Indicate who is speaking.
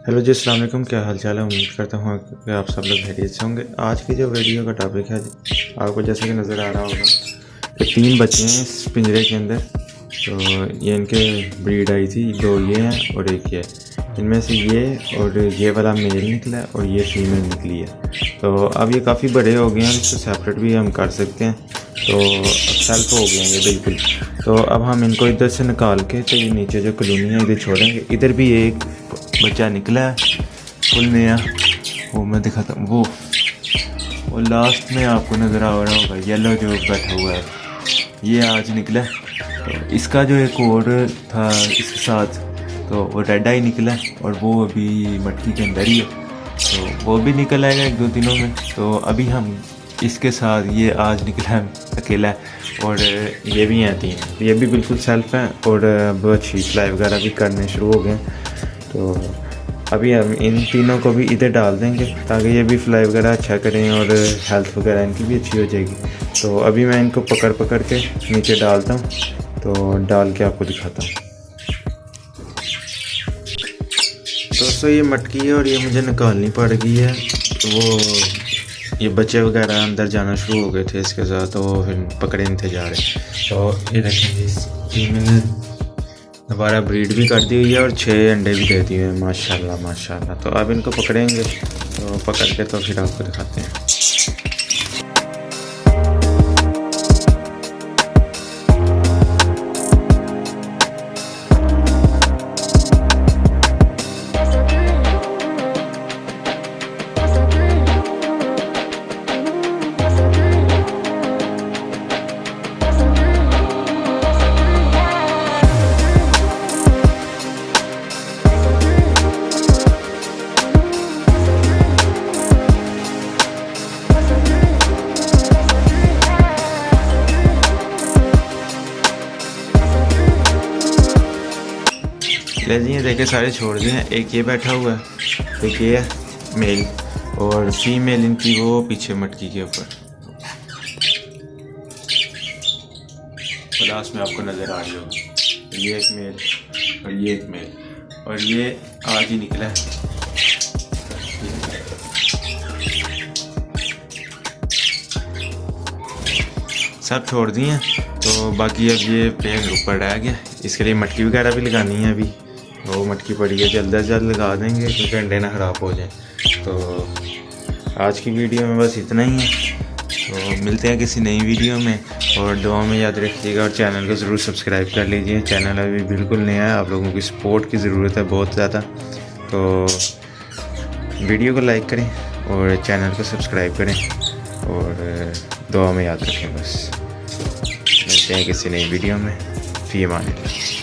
Speaker 1: Hello जी, अस्सलाम वालेकुम। क्या हाल चाल है? उम्मीद करता हूँ कि आप सब लोग खैरियत से होंगे। आज की जो वीडियो का टॉपिक है, आपको जैसे कि नज़र आ रहा होगा कि 3 बच्चे हैं इस पिंजरे के अंदर। तो ये इनके ब्रीड आई थी, 2 ये हैं और 1 ये। इनमें से ये और ये वाला मेल निकला है और ये फीमेल निकली है। तो अब ये काफ़ी बड़े हो गए हैं, इसको सेपरेट भी हम कर सकते हैं। तो अब सेल्फ हो गए हैं ये बिल्कुल। तो अब हम इनको इधर से निकाल के तो ये नीचे जो कॉलोनी है इधर छोड़ेंगे। इधर भी एक बच्चा निकला है फुल नया, वो मैं दिखाता हूँ। वो लास्ट में आपको नज़र आ रहा होगा, येलो जो बैठा हुआ है, ये आज निकला। तो इसका जो एक और था इसके साथ, तो वो रेड आई निकला और वो अभी मटकी के अंदर ही है। तो वो भी निकल आएगा 1-2 दिनों में। तो अभी हम इसके साथ ये आज निकला है अकेला है, और ये भी हैं 3। ये भी बिल्कुल सेल्फ हैं और अब अच्छी फ्लाई वगैरह भी करने शुरू हो गए। तो अभी हम इन तीनों को भी इधर डाल देंगे ताकि ये भी फ्लाई वगैरह अच्छा करें और हेल्थ वगैरह इनकी भी अच्छी हो जाएगी। तो अभी मैं इनको पकड़ के नीचे डालता हूँ, तो डाल के आपको दिखाता हूँ। दोस्तों ये मटकी है और ये मुझे निकालनी पड़ गई है। तो वो ये बच्चे वगैरह अंदर जाना शुरू हो गए थे इसके साथ, तो फिर पकड़े नहीं थे जा रहे। तो ये देखेंगे मैंने दोबारा ब्रीड भी कर दी हुई है और 6 अंडे भी दे दिए हैं, माशाल्लाह माशाल्लाह। तो अब इनको पकड़ेंगे, तो पकड़ के तो फिर आपको दिखाते हैं। ले जी, देखे सारे छोड़ दिए हैं। एक ये बैठा हुआ है, एक ये है मेल, और फीमेल इनकी वो पीछे मटकी के ऊपर। लास्ट में आपको नज़र आ रही होगी, ये एक मेल और ये एक मेल, और ये आज ही निकला है। सब छोड़ दिए हैं, तो बाकी अब ये पेड़ ऊपर रह गया। इसके लिए मटकी वगैरह भी लगानी है। अभी वो मटकी पड़ी है, जल्द से जल्द लगा देंगे क्योंकि अंडे ना ख़राब हो जाए। तो आज की वीडियो में बस इतना ही है। तो मिलते हैं किसी नई वीडियो में, और दुआ में याद रखिएगा और चैनल को ज़रूर सब्सक्राइब कर लीजिए। चैनल अभी बिल्कुल नया है, आप लोगों की सपोर्ट की ज़रूरत है बहुत ज़्यादा। तो वीडियो को लाइक करें और चैनल को सब्सक्राइब करें, और दुआ में याद रखें। बस मिलते हैं किसी नई वीडियो में। फ़ी अमान अल्लाह।